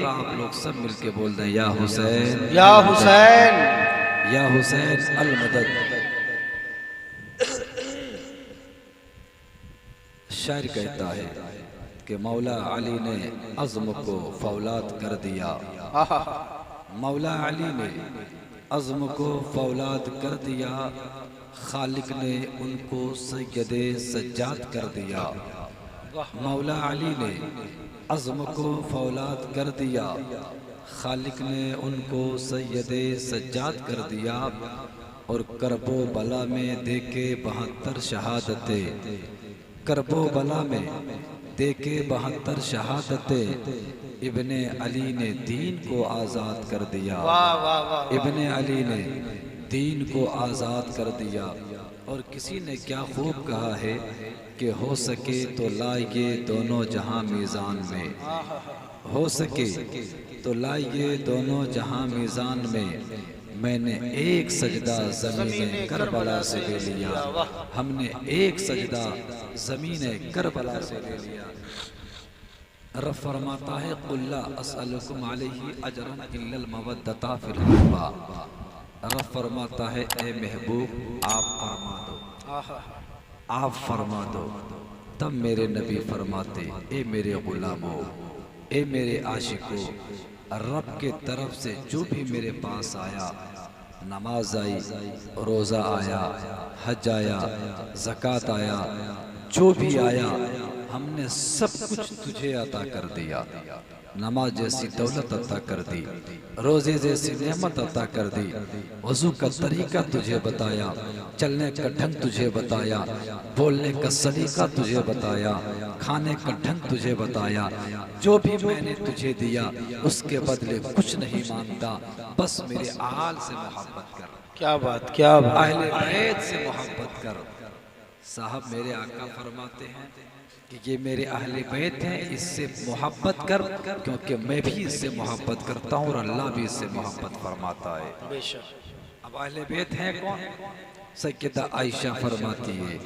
बार आप लोग सब मिलके बोल दें या हुसैन या हुसैन। या हुसैन अल मदद। शायर कहता है कि मौला अली ने अज़्म को फौलाद कर दिया। मौला अली ने अज़्म को फौलाद कर दिया, खालिक ने उनको सैयदे सज्जाद कर दिया। मौला अली ने अज़्म को फौलाद कर दिया, खालिक ने उनको सैयदे सज्जाद कर दिया। और करबो बला में देके 72 शहादतें, करबो बला में देके 72 शहादतें, इब्ने अली ने दीन को आज़ाद कर दिया। वाह वाह वाह। इब्ने अली ने दीन को आज़ाद कर दिया। और किसी ने क्या खूब कहा है कि हो सके तो लाइए दोनों जहां मीज़ान में, हो सके तो लाइए दोनों जहां मीज़ान में। मैंने एक सजदा ज़मीन करबला से ले लिया, हमने एक सजदा ज़मीन करबला से ले लिया। रब फरमाता है कुल्ला अस्अलुकुम अलैहि अजरन इल्लल मवद्दता फिल कुर्बा। रब फरमाता है ए महबूब आप फरमा दो, आप फरमा दो। तब मेरे नबी फरमाते ए मेरे गुलामों, ए मेरे आशिकों, रब के तरफ से जो भी मेरे पास आया, नमाज आई, रोज़ा आया, हज आया, ज़कात आया, जो भी आया हमने सब कुछ तुझे अता कर दिया। नमाज जैसी दौलत अता कर दी, रोज़े जैसी नेमत अता कर दी, वज़ू का तरीका तुझे बताया, चलने का ढंग तुझे बताया, बोलने का सलीका तुझे बताया, खाने का ढंग तुझे बताया। जो भी मैंने तुझे दिया उसके बदले कुछ नहीं मांगता, बस मेरे आल से मोहब्बत कर। क्या बात, क्या बात। अहले बैत से मोहब्बत कर। साहब मेरे आका फरमाते हैं कि ये मेरे अहले बैत हैं, इससे मोहब्बत कर, क्योंकि मैं भी इससे मोहब्बत करता हूँ और अल्लाह भी इससे मोहब्बत फरमाता है। बेशक। अब अहले बैत हैं कौन? सैयदा आयशा फरमाती है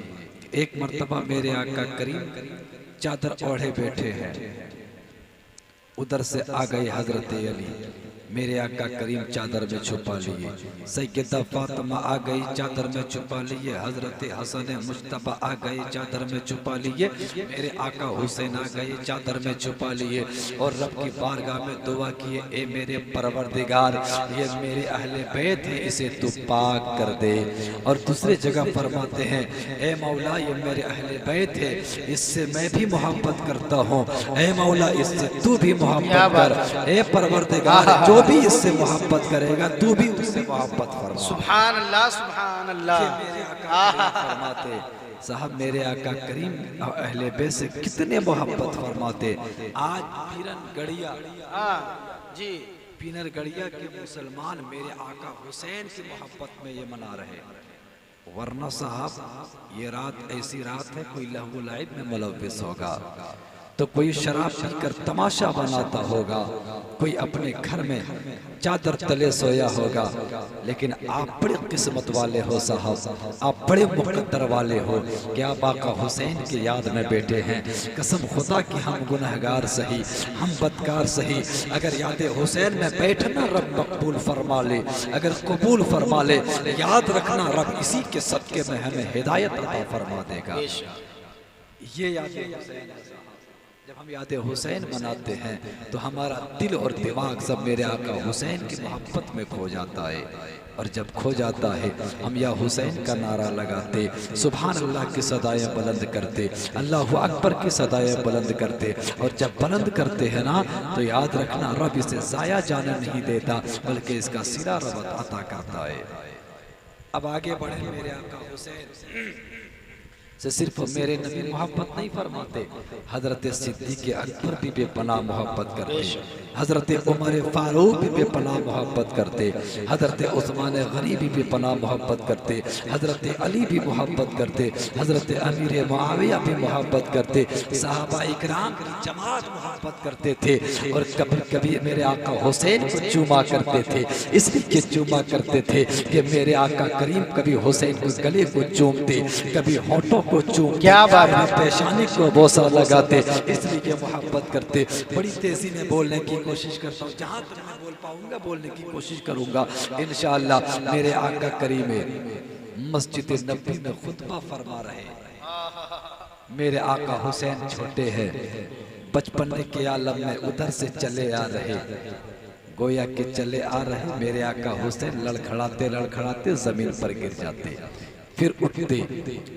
एक मर्तबा मेरे आका करीम चादर ओढ़े बैठे हैं, उधर से आ गए हजरत अली, मेरे आका करीम चादर में छुपा लिए। सैयदा फातिमा आ गई, चादर में छुपा लिए। हजरत हसन मुश्तबा आ गए, चादर में छुपा लिए। मेरे आका हुसैन आ गए, चादर में छुपा लिए और रब की बारगाह में दुआ किए, ए मेरे परवरदिगार, ये मेरे अहले बैत है, इसे तू पाक कर दे। और दूसरी जगह फरमाते हैं, ए मौला ये मेरे अहले बैत है, इससे मैं भी मोहब्बत करता हूँ, ए मौला इससे तू भी मोहब्बत कर। ए परवरदिगार जो भी इससे मोहब्बत करेगा तू भी उससे मोहब्बत फरमा। सुभान अल्लाह, सुभान अल्लाह। फरमाते साहब मेरे आका करीम अहले बैत से कितने मोहब्बत फरमाते। आज पीरन गड़िया जी, पीनर गड़िया के मुसलमान मेरे आका हुसैन की मोहब्बत में ये मना रहे, वरना साहब ये रात ऐसी रात है कोई लहू लाइब में मुलव्विस होगा, तो कोई शराब पीकर तमाशा बनाता होगा, कोई अपने घर में चादर तले सोया होगा। लेकिन आप बड़े किस्मत वाले हो साहब, आप बड़े मुकद्दर वाले हो कि आप आका हुसैन की याद में बैठे हैं। कसम खुदा कि हम गुनहगार सही, हम बदकार सही, अगर याद हुसैन में बैठना रब मकबूल फरमा ले, अगर कबूल फरमा ले, याद रखना रब इसी के सदके में हमें हिदायत अता फरमा देगा। ये याद हुसैन, जब हम याद हुसैन मनाते हैं तो हमारा दिल और दिमाग सब मेरे आका हुसैन की मोहब्बत में खो जाता है। और जब खो जाता है हम या हुसैन का नारा लगाते, सुभान अल्लाह की सदाएं बुलंद करते, अल्लाह अकबर की सदाएं बुलंद करते। और जब बुलंद करते हैं ना तो याद रखना रब इसे ज़ाया जाने नहीं देता, बल्कि इसका सिला रब अता करता है। अब आगे बढ़े, मेरे आका हुसैन से सिर्फ मेरे नबी मोहब्बत नहीं फरमाते, हजरत सिद्दीक़ अकबर भी बेपनाह मोहब्बत करते, हजरत उमर फारूक भी बेपनाह मोहब्बत करते, हजरत उस्मान गनी भी बेपनाह मोहब्बत करते, हजरत अली भी मोहब्बत करते, हजरत अमीर मुआविया भी मोहब्बत करते, सहाबा इकराम की जमात मोहब्बत करते थे। और कभी कभी मेरे आका हुसैन को चूमा करते थे, इसलिए चूमा करते थे कि मेरे आका करीम कभी हुसैन को गले को चूमते, कभी होठों को चूम, क्या बात है, पेशानी को बोसा लगाते, इसलिए मोहब्बत करते। बड़ी तेजी में बोलने की कोशिश करता हूँ, जहाँ तक मैं बोल पाऊंगा बोलने की कोशिश करूंगा इंशाअल्लाह। मेरे आका करीम मस्जिद नबी में खुतबा फरमा रहे। मेरे आका हुसैन छोटे हैं, बचपन के आलम में उधर से चले आ रहे, गोया के चले आ रहे। मेरे आका हुसैन लड़खड़ाते लड़खड़ाते जमीन पर गिर जाते, फिर उठते,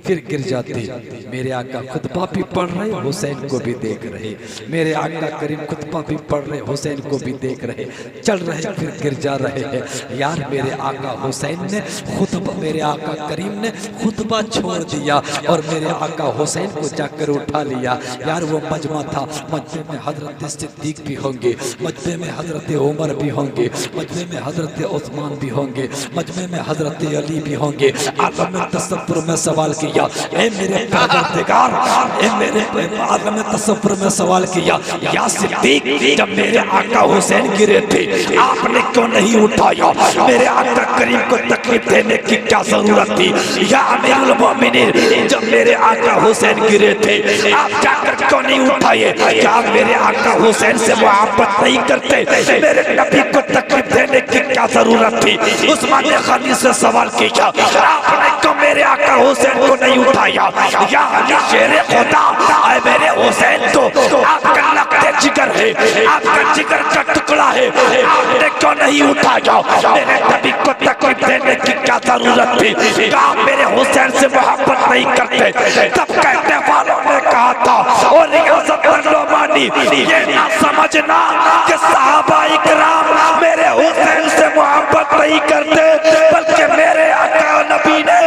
फिर गिर जाते। मेरे आका खुतबा भी पढ़ रहे, हुसैन को भी देख रहे। मेरे आका करीम खुतबा भी पढ़ रहे, हुसैन को भी देख रहे। चल रहे फिर गिर जा रहे हैं। यार मेरे आका हुसैन ने खुतबा, मेरे आका करीम ने खुतबा छोड़ दिया और मेरे आका हुसैन को जाकर उठा लिया। यार वो मजमा था, मजमे में हजरत सिद्दीक भी होंगे, मजमे में हजरत उमर भी होंगे, मजमे में हजरत उस्मान भी होंगे, मजमे में हजरत अली भी होंगे। आलम तसव्वुर में सवाल किया, ए मेरे परवरदिगार, ए मेरे आलम तसव्वुर में सवाल किया, या सिद्दीक जब मेरे आका हुसैन गिरे थे आपने क्यों नहीं उठाया? मेरे आका करीम को तकलीफ देने की क्या जरूरत थी? या अमीरुल मोमिनीन जब मेरे आका हुसैन गिरे थे आप जाकर क्यों नहीं उठाए? क्या आप मेरे आका हुसैन से मोहब्बत नहीं करते? मेरे नबी को तकलीफ देने की क्या जरूरत थी? उस्मान गनी से सवाल किया, आपने क्यों मेरे आका हुसैन को नहीं उठाया? या अली शेरे खुदा, आए मेरे हुसैन तो आपका लगते जिगर है, आपका जिगर का टुकड़ा है, आपने क्यों नहीं उठाया? मेरे नबी को तकलीफ देने की क्या जरूरत थी? क्या आप मेरे हुसैन से मोहब्बत नहीं करते? तब कहने वालों ने कहा था, और रियासत नोमानी ये ना समझना कि सहाबा इकराम मेरे हुसैन से मोहब्बत नहीं करते, बल्कि मेरे आका नबी ने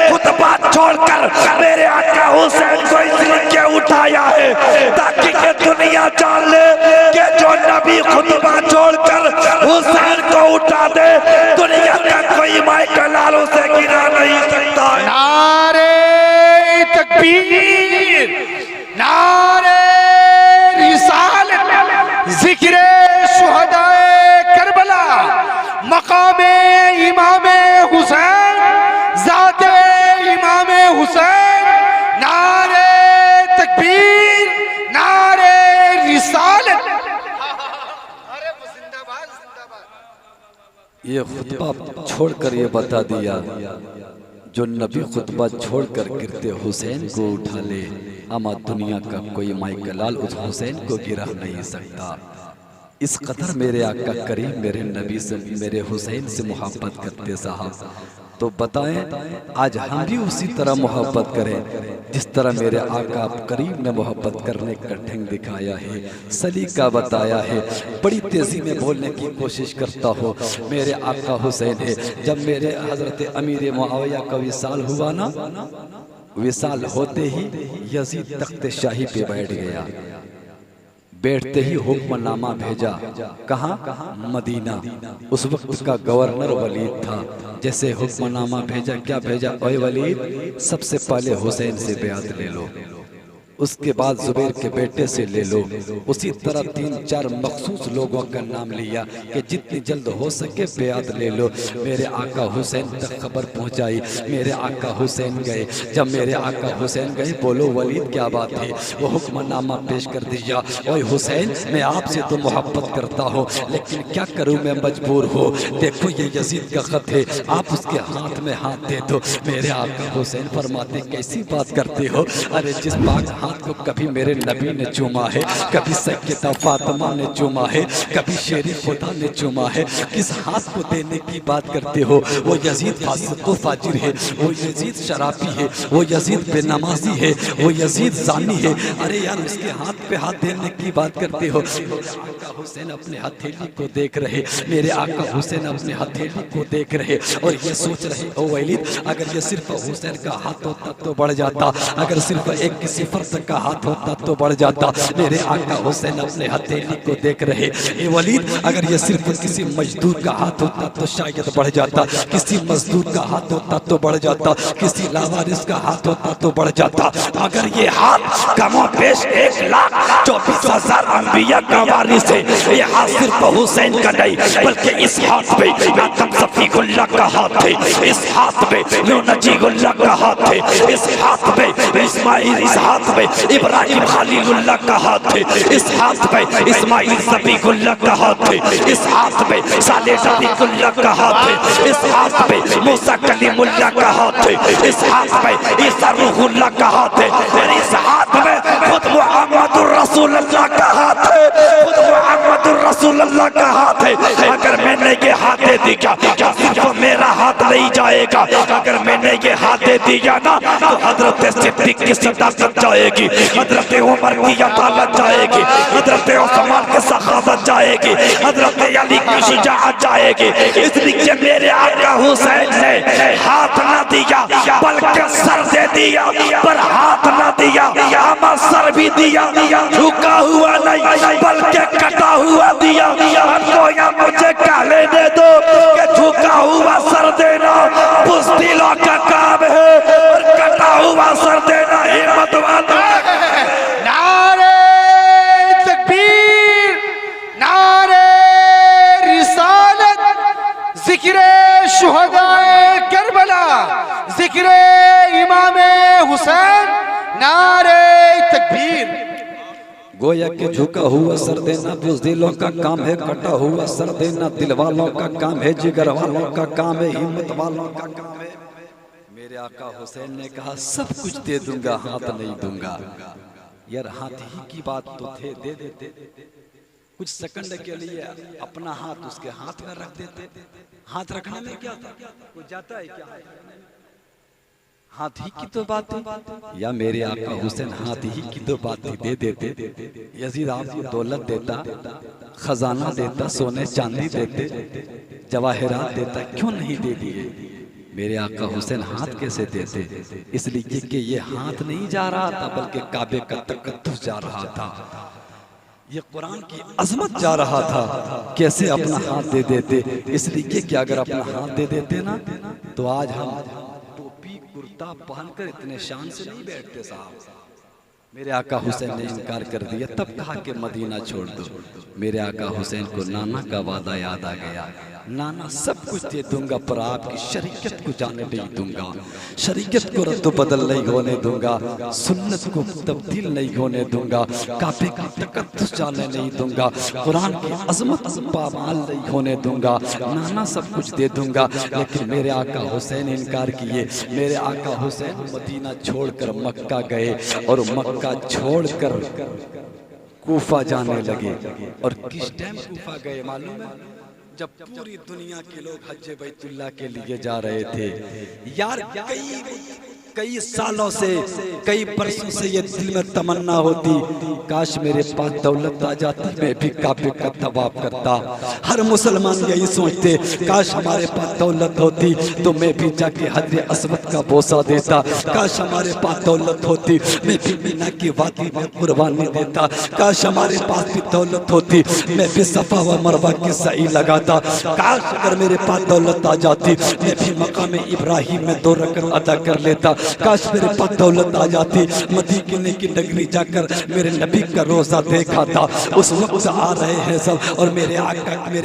खुतबा छोड़कर मेरे आका हुसैन को इसलिए उठाया है ताकि ये दुनिया जान ले कि जो नबी खुतबा छोड़कर हुसैन को उठा दे, दुनिया का कोई माइकल लाल उसे गिरा नहीं सकता। नारे तकबीर, नारे रिसालत, जिक्र शुहदाए करबला, मकामे इमामे हुसैन, ज़ाते इमामे हुसैन, नारे तकबीर, नारे रिसालत। अरे जिंदाबाद जिंदाबाद। ये खुतबा छोड़कर ये बता दिया, जो नबी खुतबा छोड़कर गिरते हुसैन को उठा ले, अमा दुनिया का कोई माइकलाल उस हुसैन को गिरा नहीं सकता। इस कदर मेरे आका करीम मेरे नबी से, मेरे हुसैन से मोहब्बत करते साहब। तो बताएं आज हम भी उसी तरह मोहब्बत करें जिस तरह मेरे आका करीम ने मोहब्बत करने का ढंग दिखाया है, सलीका बताया है। बड़ी तेजी में बोलने की कोशिश करता हो। मेरे आका हुसैन है, जब मेरे हजरत अमीर मुआविया का विसाल हुआ ना, विसाल होते ही यजीद तख्त शाही पे बैठ गया। बैठते ही हुक्मनामा भेजा, कहाँ? मदीना। उस वक्त का गवर्नर वलीद था। जैसे हुक्मनामा भेजा, क्या भेजा? ओए वलीद, सबसे पहले हुसैन से बैत ले लो, उसके बाद जुबैर के बेटे से ले लो। उसी तरह 3-4 मखसूस लोगों का नाम लिया कि जितनी जल्द हो सके बैत ले लो। मेरे आका हुसैन तक खबर पहुंचाई। मेरे आका हुसैन गए। जब मेरे आका हुसैन गए, बोलो वलीद क्या बात है? वो हुक्मनामा पेश कर दिया। ओए हुसैन, मैं आपसे तो मोहब्बत करता हूँ, लेकिन क्या करूँ, मैं मजबूर हूँ। देखो ये यजीद का खत है, आप उसके हाथ में हाथ दे दो। मेरे आका हुसैन फरमाते, कैसी बात करते हो? अरे जिस पाक हाथ को कभी मेरे नबी ने चूमा है, कभी सैयदा फातिमा ने चूमा है, कभी शेरी खुदा ने चूमा है, किस हाथ को देने की बात करते हो? वो यजीद फासिक फाजिर है, वो यजीद शराबी है, वो यजीद बेनमाजी है, वो यजीद जानी है। अरे यार उसके हाथ पे हाथ देने की बात करते हो। मेरे आका हुसैन अपने हथेली को देख रहे, मेरे आका हुसैन अपने हथेली को देख रहे और ये सोच रहे, ओ वलीद, अगर ये सिर्फ हुसैन का हाथ होता तो बढ़ जाता, अगर सिर्फ एक किसी फर्द का हाथ होता तो बढ़ जाता। मेरे आका हुसैन अपने हथेली को देख रहे, ए वलीद, अगर ये सिर्फ किसी मजदूर का हाथ होता तो शायद बढ़ जाता, किसी मजदूर का हाथ होता तो बढ़ जाता, किसी लावारिस का हाथ होता तो बढ़ जाता, मगर ये हाथ कमो पेश 1,24,000 अंबिया का वारिस है। ये हाथ सिर्फ हुसैन का नहीं, बल्कि इस हाथ पे आदम सफीकुल्लाह का हाथ है, इस हाथ पे नजीगुल्लाह का हाथ है, इस हाथ पे इस्माइल, इस हाथ पे पे इब्राहिम खलीलुल्लाह का हाथ है, इस हाथ पे इस्माइल ज़बीहुल्लाह का हाथ है, इस हाथ पे सालेह ज़बीहुल्लाह का हाथ है, इस हाथ पे मूसा कलीमुल्लाह का हाथ है, इस हाथ पे ईसा रूहुल्लाह का हाथ है, और इस हाथ में खुद मुहम्मदुर रसूलुल्लाह का हाथ है, खुद मुहम्मदुर रसूलुल्लाह का हाथ है। अगर मैंने ये हाथ दे दिया क्या सिर्फ मेरा हाथ नहीं जाएगा, अगर मैंने ये हाथ दे दिया ना तो हजरत सिद्दीक की सदाकत जाएगी, हजरत उमर की अदालत जाएगी, हजरत उस्मान की सखावत जाएगी, हजरत अली की शुजाअत जाएगी। इसलिए मेरे आका हुसैन ने हाथ ना दिया बल्कि सर दे दिया, पर हाथ ना दिया हम सर भी दिया, झुका हुआ नहीं बल्कि कटा हुआ दिया। हमको या मुझे कह लेने दो कि झुका हुआ सर देना बुज़दिलों का काम है और कटा हुआ सर देना हिम्मत वालों का। नारे तकबीर, नारे रिसालत, जिक्रे शुहदाए करबला, जिक्रे इमामे हुसैन, नारे तकबीर। गोया के झुका हुआ सर देना बुज़दिलों का काम है, कटा हुआ सर देना दिल वालों का काम है, जिगर वालों का काम है, हिम्मत वालों का काम है। मेरे आका हुसैन ने कहा सब कुछ दे दूंगा, हाथ नहीं दूंगा। यार हाथ ही की बात तो थे, दे देते कुछ सेकंड के लिए अपना हाथ उसके हाथ में रख देते। हाथ रखने में क्या था, कुछ जाता है क्या? हाथ ही की तो बात है। या मेरे आका हुसैन हाथ ही की तो बात ही दे देते। यजीद आपको दौलत देता, खजाना देता, सोने चांदी देते, जवाहरात देता, क्यों नहीं दे दिए? मेरे आका हुसैन हाथ कैसे देते? इसलिए कि ये हाथ नहीं जा रहा था बल्कि काबे का तकद्दुस जा रहा था, ये कुरान की अजमत जा रहा था। कैसे अपना हाथ दे देते? इसलिए कि अगर अपना हाथ दे देते ना तो आज हम टोपी कुर्ता पहनकर इतने शान से नहीं बैठते साहब। मेरे आका हुसैन ने इनकार कर दिया, तब कहा कि मदीना छोड़ दो। मेरे आका हुसैन को नाना का वादा याद आ गया, नाना सब कुछ दे दूंगा पर आपकी शरीयत को जाने नहीं दूंगा, शरीयत को रद्द बदल नहीं होने दूंगा, सुन्नत को तब्दील नहीं होने दूंगा, काबे का तकद्दुस जाने नहीं दूंगा, कुरान की अजमत पामाल नहीं होने दूंगा। नाना सब कुछ दे दूंगा, लेकिन मेरे आका हुसैन इनकार किए। मेरे आका हुसैन मदीना छोड़कर मक्का गए और मक्का छोड़कर कूफा जाने लगे। और किस टाइम कूफा गए मालूम है? जब पूरी दुनिया के लोग हज बैतुल्लाह के लिए जा रहे थे। यार कई सालों से, कई बरसों से ये दिल में तमन्ना होती, काश मेरे पास दौलत आ जाती, मैं भी काबे का तवाफ करता। हर मुसलमान यही सोचते, काश हमारे पास दौलत होती तो मैं भी जाके हजरे अस्वद का बोसा देता, काश हमारे पास दौलत होती मैं भी मीना की वादी में कुर्बानी देता, काश हमारे पास भी दौलत होती मैं भी सफा व मरवा की सही लगाता, काश अगर मेरे पास दौलत आ जाती मैं भी मकाम इब्राहिम में 2 रकअत अदा कर लेता, काश मेरे पास दौलत आ जाती मदीने की नगरी जाकर मेरे नबी का रोजा देखा था। उस वक्त आ रहे हैं सब और मेरे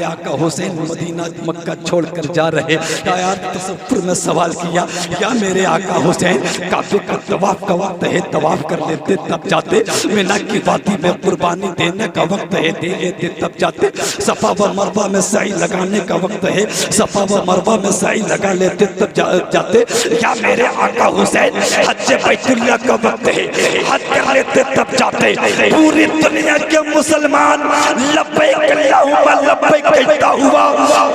आका हुसैन मदीना मक्का छोड़कर जा रहे। यार तसव्वुर में सवाल किया, क्या मेरे आका हुसैन काबे का तवाफ का वक्त है तवाफ कर लेते तब जाते, मीना की वादी में कुर्बानी देने का वक्त है दे लेते तब जाते, सफा व मरवा में सही लगाने का वक्त है सफा व मरवा में सही लगा लेते तब जाते। क्या मेरे आका हुसैन हज बैतुल्लाह का वक्त है हज कर लेते तब जाते। पूरी दुनिया के मुसलमान लब्बैक अल्लाहुम्मा लब्बैक कहता हुआ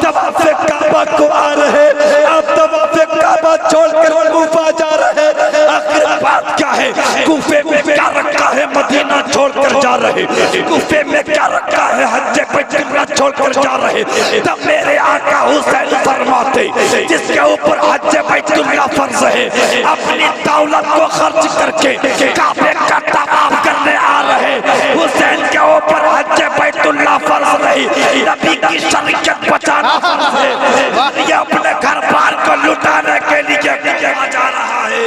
तवाफ़े काबा को आ रहे, अब तवाफ़े काबा छोड़कर कूफा जा रहे। आखिर बात क्या है? कूफे में क्या रखा है? मदीना छोड़कर जा रहे। कूफे में क्या रखा है? हज बैतुल्लाह छोड़कर जा रहे। तब मेरे आका हुसैन फरमाते, जिसके ऊपर हज बैतुल्लाह फर्ज है, अपनी दौलत को खर्च करके काबे का तवाफ करने आ रहे। हुसैन के ऊपर हज बैतुल्लाह फर्ज नहीं, नबी की शरीयत बचाना फर्ज है। ये अपने घर बार को लुटाने के लिए जा रहा है।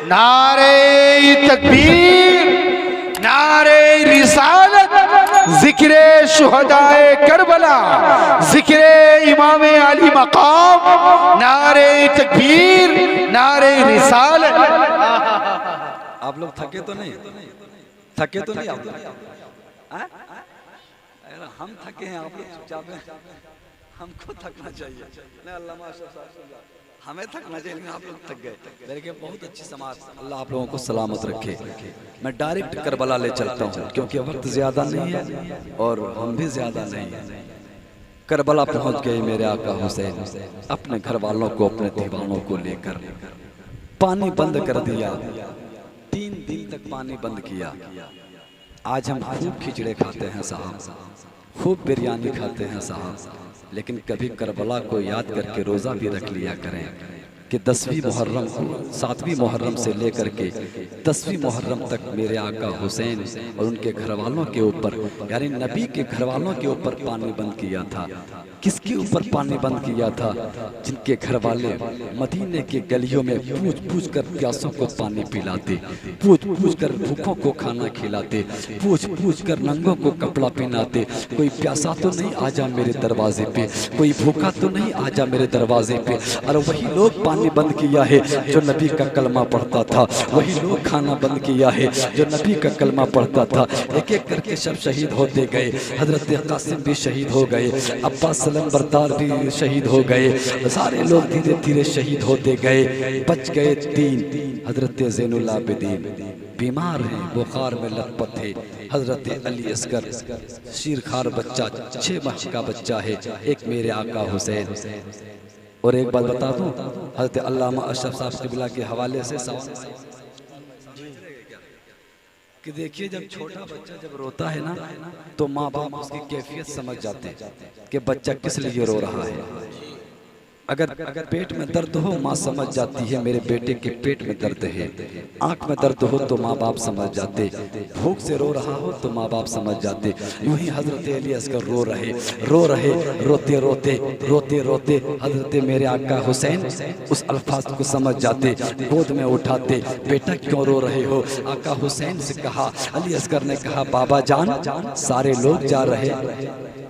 नारे तकबीर, नारे रिसालत, जिक्रे शुहदाए करबला, जिक्रे इमामे अली मकाम, नारे तकबीर, नारे रिसालत। आप लोग थके तो नहीं? थके तो नहीं आप लोग? हाँ? अरे हम थके हैं, आप लोग चुपचाप हैं। हमको थकना चाहिए नहीं, अल्लाह माशाल्लाह हमें थकना चाहिए, लेकिन आप लोग थक गए। देखिए बहुत अच्छी समाज, अल्लाह आप लोगों को सलामत रखे। मैं डायरेक्ट करबला ले चलता हूँ क्योंकि वक्त ज्यादा नहीं है और हम भी ज्यादा नहीं है। करबला पहुंच गए मेरे आका हुसैन अपने घर वालों को, अपने दीवानों को लेकर। पानी बंद कर दिया, 3 दिन तक पानी बंद किया। आज हम खूब खिचड़े खाते हैं साहब, खूब बिरयानी खाते हैं साहब, लेकिन कभी करबला को याद करके रोज़ा भी रख लिया करें कि 10वीं मुहर्रम को, 7वीं मुहर्रम से लेकर के 10वीं मुहर्रम तक मेरे आका हुसैन और उनके घर वालों के ऊपर, यानी नबी के घर वालों के ऊपर पानी बंद किया था। किसके ऊपर पानी बंद किया था? जिनके घर वाले मदीने के गलियों में पूछ पूछ कर प्यासों को पानी पिलाते, पूछ पूछ कर भूखों को खाना खिलाते, पूछ पूछ कर नंगों को कपड़ा पहनाते। कोई प्यासा तो नहीं आजा मेरे दरवाजे पे, कोई भूखा तो नहीं आजा मेरे दरवाजे पे। और वही लोग पानी बंद किया है जो नबी का कलमा पढ़ता था, वही लोग खाना बंद किया है जो नबी का कलमा पढ़ता था। एक एक करके सब शहीद होते गए। हजरत कासिम भी शहीद हो गए, अब्बास बरदार भी शहीद हो गए, सारे लोग धीरे धीरे शहीद होते गए। बच गए 3, हजरत ज़ैनुल आबिदीन बीमार हैं, बुखार में लथपथ है। हजरत अली असगर शीरखार बच्चा, 6 माह का बच्चा है। एक मेरे आका हुसैन। और एक बात बता दूं, हजरत अल्लामा अशरफ साहब क़िबला के हवाले से कि देखिए जब छोटा बच्चा जब रोता है ना तो माँ बाप उसकी कैफियत समझ जाते हैं कि बच्चा किस लिए रो रहा है। अगर पेट में दर्द हो माँ समझ जाती है मेरे बेटे के पेट में दर्द है। आंख में दर्द हो तो माँ बाप समझ जाते, भूख से रो रहा हो तो माँ बाप समझ जाते। यूं ही हजरत अली असगर रो रहे रोते रोते रोते रोते हजरत मेरे आका हुसैन उस अल्फाज को समझ जाते, गोद में उठाते। बेटा क्यों रो रहे हो? आका हुसैन से कहा, अली असगर ने कहा, बाबा जान सारे लोग जा रहे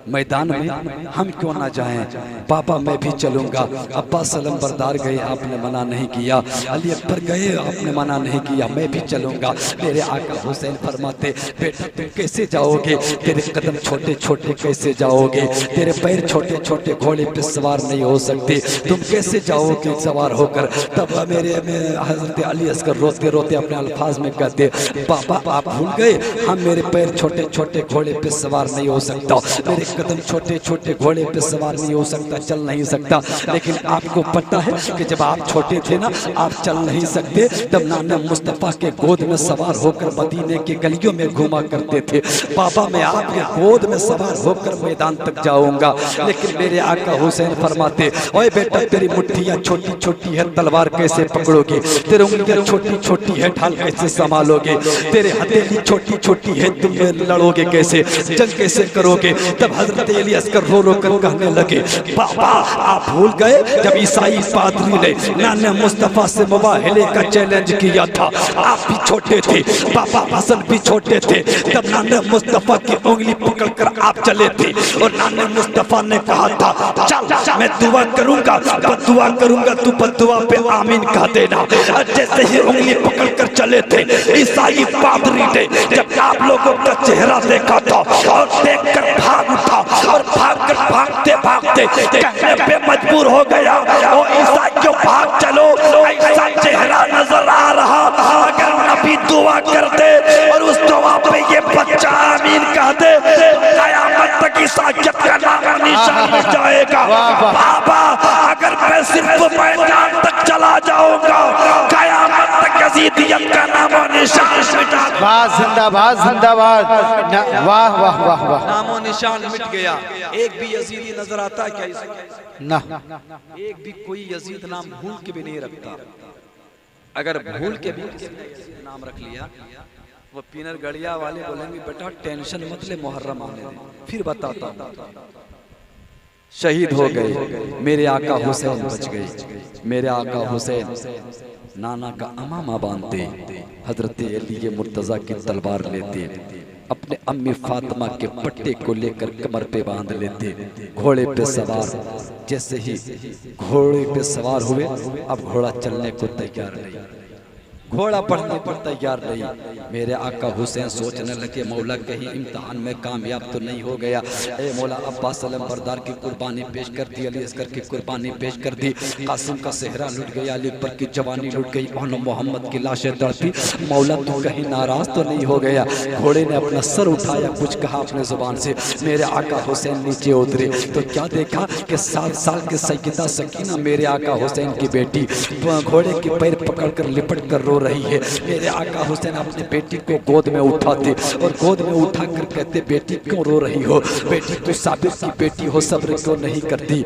मैदान में, हम क्यों ना जाएं? पापा मैं भी चलूंगा। अब्बास सलम बरदार गए, आपने मना नहीं किया। अली अकबर गए, आपने मना नहीं किया, मैं भी चलूंगा। मेरे आका हुसैन फरमाते, बेटा तुम कैसे जाओगे? तेरे कदम छोटे छोटे कैसे जाओगे? तेरे पैर छोटे छोटे घोड़े पे सवार नहीं हो सकते, तुम कैसे जाओगे सवार होकर? तब मेरे हजरत अली असगर रोते रोते अपने अल्फाज में कहते, पापा आप भूल गए, हम मेरे पैर छोटे छोटे घोड़े पे सवार नहीं हो सकता, मेरे कदम छोटे छोटे घोड़े पे सवार नहीं हो सकता, चल नहीं सकता। लेकिन आपको पता है कि जब आप छोटे थे ना, आप चल नहीं सकते, तब नाना मुस्तफ़ा के गोद में सवार होकर मदीने के गलियों में घूमा करते थे। पापा मैं आपके गोद में सवार होकर मैदान तक जाऊंगा। लेकिन मेरे आका हुसैन फरमाते, ओए बेटा तेरी मुट्ठियां छोटी छोटी है, तलवार कैसे पकड़ोगे? तेरी उंगलियां छोटी छोटी है, ढाल कैसे संभालोगे? तेरे हथेली छोटी छोटी है, तुम लड़ोगे कैसे? जंग कैसे करोगे? तब हजरत अली असगर रो रो कर कहने लगे, पापा आप भूल गए जब ईसाई पादरी ने नाना मुस्तफा से मुबाहले का चैलेंज किया था, आप भी छोटे थे, पापा हसन भी छोटे थे, तब नाना मुस्तफा की उंगली पकड़कर आप चले थे और नाना मुस्तफा ने कहा था, चल मैं दुआ करूंगा, बद्दुआ करूंगा, तू बद्दुआ पे आमीन कह देना। जैसे ही उंगली पकड़कर चले थे, ईसाई पादरी ने जब आप लोगों का चेहरा देखा था और देखकर भाग उठा और भागकर भागते भागते कहने पे मजबूर हो गया, ओ ईसाइयों भाग चलो, ऐसा चेहरा नजर आ रहा, अगर नबी दुआ कर दे और उस दुआ पे ये बच्चा आमीन कह दे, कयामत तक ईसाइयत का नाम निशान मिट जाएगा। बाबा अगर मैं सिर्फ मैदान तक चला जाऊंगा, कयामत तक यजीदियत का नाम निशान मिटा, जिंदाबाद जिंदाबाद, वाह वाह वाह वाह, नामो निशान मिट गया। एक भी यजीदी नजर आता है क्या इसमें? ना, एक भी कोई यजीद नाम भूल के भी नहीं रखता। अगर भूल के भी नाम रख लिया, वो पीनर गड़िया वाले बोलेंगे बेटा टेंशन मत ले, मुहर्रम आने दे, फिर बताता हूं। शहीद हो गए मेरे आका हुसैन, बच गए मेरे आका हुसैन। नाना का अमामा बांधते, हजरत अली मुर्तजा की तलवार लेते, अपने अम्मी फातिमा के पट्टे को लेकर कमर पे बांध लेते, घोड़े पे सवार। जैसे ही घोड़े पे सवार हुए, अब घोड़ा चलने को तैयार नहीं, घोड़ा बढ़ने पर तैयार नहीं। मेरे आका हुसैन सोचने लगे मौला कहीं इम्तिहान में कामयाब तो नहीं हो गया। ए मौला अब्बास सलम बरदार की कुर्बानी पेश कर दी, अली असगर की कुर्बानी पेश कर दी, कासिम का सेहरा लुट गया, अली अकबर की जवानी लुट गई और मोहम्मद की लाशें तड़पी। मौला तू कहीं नाराज तो नहीं हो गया। घोड़े ने अपना सर उठाया, कुछ कहा अपने जुबान से। मेरे आका हुसैन नीचे उतरे तो क्या देखा कि 7 साल के सैयदा सकीना मेरे आका हुसैन की बेटी घोड़े के पैर पकड़कर लिपट कर रो रही है। मेरे आका हुसैन अपनी बेटी को गोद में उठाते और गोद में उठाकर कहते बेटी क्यों रो रही हो, बेटी तू साबित की बेटी हो, सब्र क्यों नहीं करती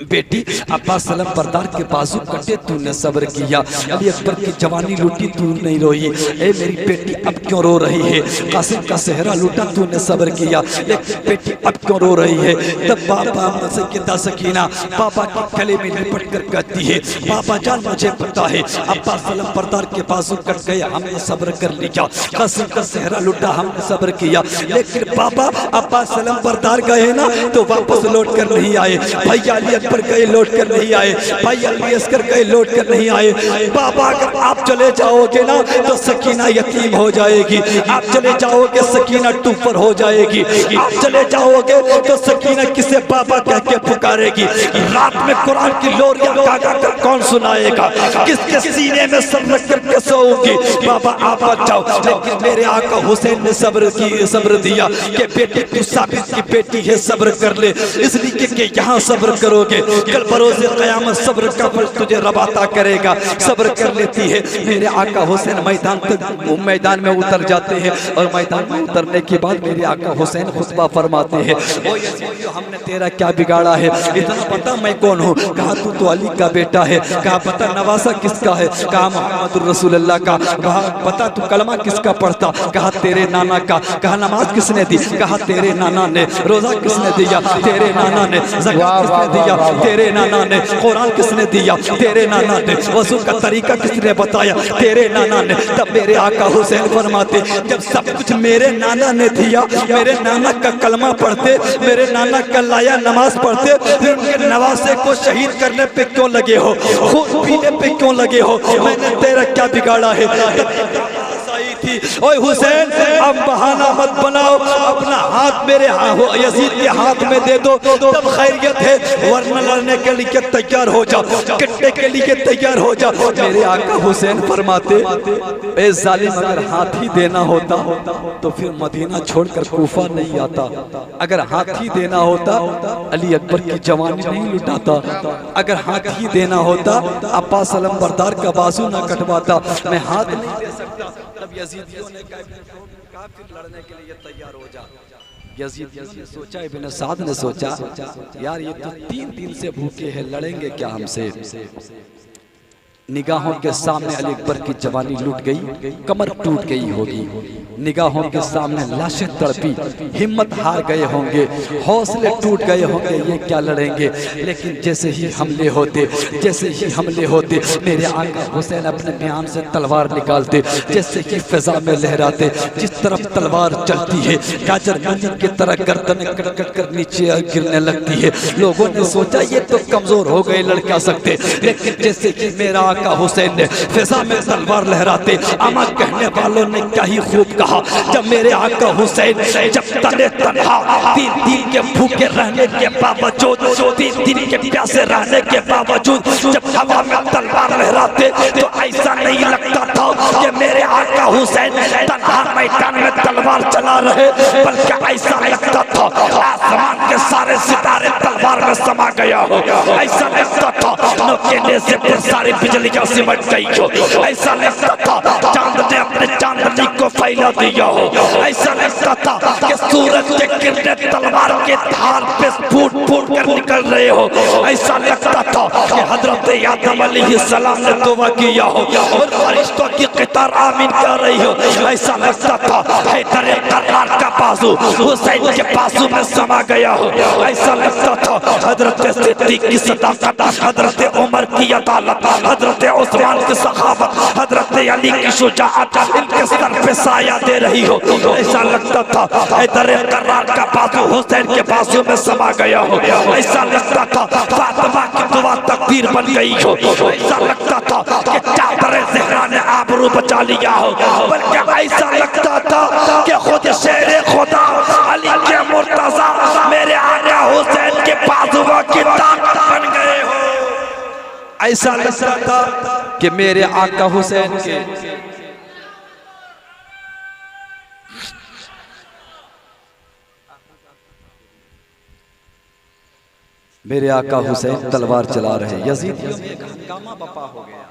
बेटी। अब्बास सलम बरदार के बाजू कटे तूने सब्र किया, अली अकबर की जवानी लूटी तू नहीं रोई। ए मेरी बेटी अब क्यों रो रही है, कासिम का सेहरा लूटा तूने सब्र किया, लेकिन बेटी अब क्यों रो रही है। तब बाबा सैयदा सकीना बाबा के गले में लिपट कर कहती है बाबा जान मुझे पता है अब्बास सलम बरदार के बाजू कट गए, हमने सब्र कर लिया, कासिम का सेहरा लूटा हमने सब्र किया, लेकिन बाबा अब्बास सलम बरदार गए ना तो वापस लौट कर नहीं आए। भैया अली अकबर गए लौट कर नहीं आए, भाई अली असगर गए लौट कर नहीं आए। बाबा अगर आप चले जाओगे ना तो सकीना यतीम हो जाएगी, आप चले जाओगे सकीना टूपर हो जाएगी, आप चले जाओगे तो सकीना किसे बाबा कह के पुकारेगी। रात में कुरान की लोरियां गा कर कौन सुनाएगा, किसके सीने में सर रख करके सोऊंगी। बाबा आप मत जाओ, लेकिन मेरे आका हुसैन ने सब्र दिया कि बेटी तू साबित की बेटी है, सब्र कर ले, इसलिए कि यहाँ सब्र करोगे कल बरोज़े क़यामत सब्र का फल तुझे रब अता करेगा। सब्र कर लेती है। मेरे आका हुसैन मैदान में उतर जाते हैं और मैदान में उतरने के बाद मेरे आका हुसैन खुतबा फरमाते हैं ओ यजीद हमने तेरा क्या बिगाड़ा है, इतना पता मैं कौन हूँ। कहा तू तो अली का बेटा है, कहा पता नवासा किसका है, कहा मोहम्मद रसूलुल्लाह का, कहा पता तू कलमा किसका पढ़ता, कहा तेरे नाना का, कहा नमाज किसने दी, कहा तेरे नाना ने, रोजा किसने दिया, तेरे नाना ने, ज़कात किसने दिया, तेरे नाना ने, कुरान किसने दिया, तेरे नाना ने, वज़ू का तरीका किसने बताया, तेरे नाना ने। तब मेरे आका हुसैन फरमाते जब सब कुछ मेरे नाना ने दिया, मेरे नाना का कलमा पढ़ते, मेरे नाना का लाया नमाज पढ़ते, फिर उनके नवासे को शहीद करने पे क्यों लगे हो, खून पीने पे क्यों लगे हो, मैंने तेरा क्या बिगाड़ा है। थी ओए हुसैन अब बहाना मत बनाओ, अपना हाथ मेरे यजीद के हाथ में दे दो तब खैरियत है, वरना लड़ने के लिए तैयार हो जाओ, कटने के लिए तैयार हो जाओ। मेरे आका हुसैन फरमाते ए जालिम अगर हाथ ही देना होता तो फिर मदीना छोड़कर कूफा नहीं आता, अगर हाथ ही देना होता अली अकबर की जवानी नहीं लुटाता, अगर हाथ ही देना होता अब्बास सलम बरदार का बाजू ना कटवाता, मैं हाथ नहीं दे सकता। तब यजीदियों ने कहा फिर लड़ने के लिए तैयार हो जा। यजीदियों ने सोचा, इब्न साद ने सोचा यार ये तो 3 दिन से भूखे हैं, लड़ेंगे क्या हमसे। निगाहों के सामने अली अकबर की जवानी लुट गई, कमर टूट गई होगी, निगाहों के सामने लाशें तड़पी, हिम्मत हार गए होंगे, हौसले टूट गए होंगे, ये क्या लड़ेंगे। लेकिन जैसे ही हमले होते मेरे आका हुसैन अपने म्यान से तलवार निकालते, जैसे ही फिजा में लहराते, जिस तरफ तलवार चलती है गाजर गंजी की तरह गर्दन कट कट कर नीचे गिरने लगती है। लोगों ने सोचा ये तो कमजोर हो गए, लड़ क्या सकते, लेकिन जैसे कि मेरा आका हुसैन ने फिजा में तलवार लहराते, अमा कहने वालों ने क्या ही खूब कहा, जब मेरे आका हुसैन जब तने तन्हा 3 दिन के भूखे रहने के बावजूद, 3 दिन के प्यासे रहने के बावजूद जब हवा में तलवार लहराते तो ऐसा नहीं लगता था कि मेरे आका हुसैन तन्हा मैदान में तलवार चला रहे, बल्कि ऐसा लगता था आसमान के सारे सितारे तलवार में समा गया हो, ऐसा लगता था नौकेने से सारी बिजलियां सिमट गई हो, ऐसा लगता था चांद ने अपने चांदनी को फैला दिया हो, ऐसा लगता था कि सूरज के किरणें तलवार के धार पे फूट फूट कर निकल रहे हो, ऐसा लगता था कि हजरत आदम अलैहिस्सलाम ने तौबा किया हो और फरिश्तों की कतार आमीन कर रही हो, ऐसा लगता था हैदर कर्रार का बाजू हुसैन के बाजू में समा गया हो, ऐसा लगता था हजरत सिद्दीक की सदाकत, हजरत उमर की अदालत, हजरत उस्मान की सखावत, हजरत अली की शुजाअत इनके सर पे साया दे रही हो, ऐसा लगता था हैदर कर्रार का बाजू हुसैन के बाजू में समा गया हो, ऐसा लगता था फातिमा की दुआ तकदीर बन गई हो, ऐसा लगता था कि चादर ज़हरा ने आबरू आबरू बचा लिया हो, बल्कि ऐसा लगता था कि खुद शेर खुदा अली के मुर्तजा मेरे आका हुसैन के बाजुओं की ताकत बन गए हो। ऐसा लगता था कि मेरे आका हुसैन के मेरे आका हुसैन तलवार चला रहे। यजीदियों में एक हंगामा बपा हो गया।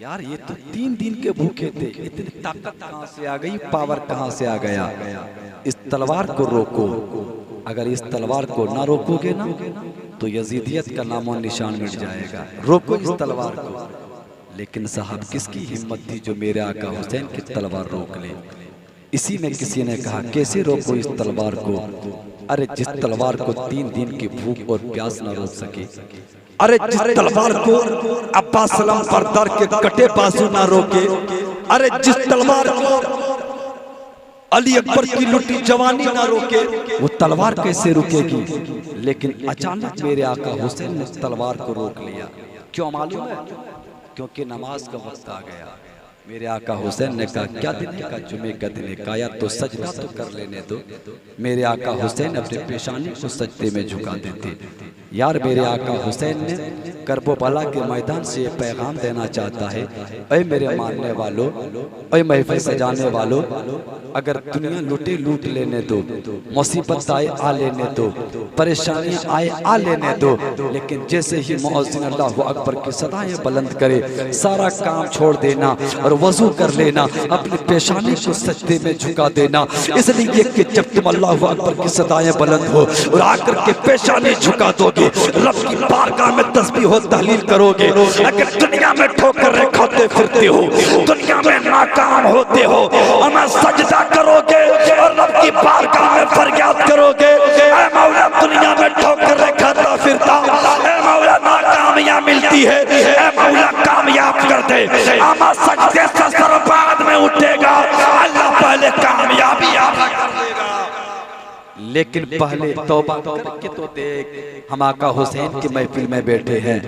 यार ये तो 3 दिन के भूखे थे, इतनी ताकत कहाँ से आ गई, पावर कहाँ से आ गया। इस तलवार को रोको, अगर इस तलवार को ना रोकोगे ना तो यजीदियत का नामो निशान मिट जाएगा। रोको इस तलवार को। लेकिन साहब किसकी हिम्मत थी जो मेरे आका हुसैन की तलवार रोक ले। इसी में किसी ने कहा कैसे रोको इस तलवार को। अरे जिस तलवार को 3 दिन की भूख और प्यास ना रोक सके, अरे जिस तलवार को अब्बास सलाम बरदार के कटे बाजू ना रोके, अरे जिस तलवार को अली अकबर की लुटी जवानी ना रोके, वो तलवार कैसे रुकेगी। लेकिन अचानक मेरे आका हुसैन ने तलवार को रोक लिया। क्यों मालूम है? क्योंकि नमाज का वक्त आ गया। मेरे आका हुसैन ने कहा क्या दिन का, जुमे का दिन का, या तो सजदा तो कर लेने दो। मेरे आका हुसैन अपने पेशानी को सजदे में झुका देते। यार मेरे आका हुसैन ने करबला के मैदान से ये पैगाम देना चाहता है, ऐ मेरे मानने वालों, ऐ महफिल सजाने वालों, अगर दुनिया लुटे लूट लेने दो, मुसीबत आए आ लेने दो, परेशानियां आए आ लेने दो, लेकिन जैसे ही मुअज्जिन अल्लाहु अकबर की सदाएं बुलंद करे, सारा काम छोड़ देना और वजू कर लेना, अपनी पेशानी को सजदे में झुका देना। इसलिए कि जब तुम अल्लाहु अकबर की सदाएं बुलंद हो और आकर के पेशानी झुका दोगे, रब की बारगाह में तस्बीह हो तहलील करोगे, अगर दुनिया में ठोकरें खाते फिरते हो, दुनिया में नाकाम होते हो, और सजदा करोगे और रब की बारगाह में फरियाद करोगे, ऐ मौला दुनिया में ठोकरें खाता फिरता, ऐ मौला नाकामियां मिलती है, ऐ मौला कामयाब कर दे। अमा सजदे से सर बाद में उठेगा, अल्लाह पहले कामयाबी अता कर देगा। लेकिन पहले तौबा करके तो देख, हम आका हुसैन की महफिल में बैठे हैं,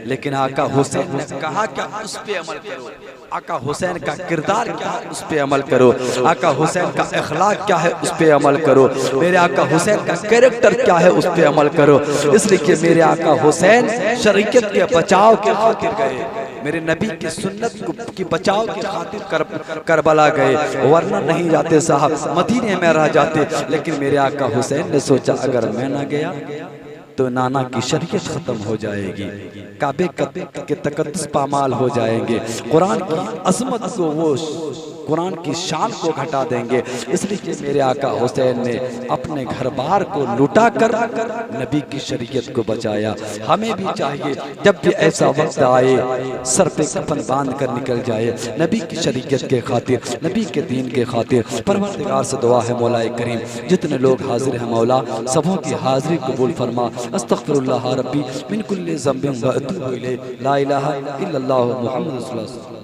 लेकिन आका हुसैन ने कहा क्या, उस पे अमल करो। आका हुसैन का किरदार क्या है, उस पे अमल करो। आका हुसैन का अखलाक क्या है, उस पे अमल करो। मेरे आका हुसैन का कैरेक्टर क्या है, उस पे अमल करो। इसलिए कि मेरे आका हुसैन शरीयत के बचाव के खातिर गए, मेरे नबी की सुन्नत की बचाव के खातिर करबला गए, वरना नहीं जाते साहब, मदीने में रह जाते। लेकिन मेरे आका हुसैन ने सोचा अगर मैं ना गया तो नाना की शरीयत खत्म हो जाएगी, काबे के तकद्दुस पामाल हो जाएंगे, कुरान की अजमत को, वो कुरान की शान को घटा देंगे। इसलिए मेरे आका हुसैन ने अपने घर बार को लुटा कर नबी की शरीयत को बचाया। हमें भी चाहिए जब भी ऐसा वक्त आए, सर पे कफन बांध कर निकल जाए, नबी की शरीयत के खातिर, नबी के दीन के खातिर। परवरदिगार से दुआ है मौलाए करीम, जितने लोग हाजिर हैं मौला, सबों की हाजिरी कबूल फरमा। अस्तगफिरुल्लाह रब्बी मिन कुल्ली ज़ंबिन व अतूबु इलैह, ला इलाहा इल्लल्लाह मुहम्मदुर रसूलुल्लाह।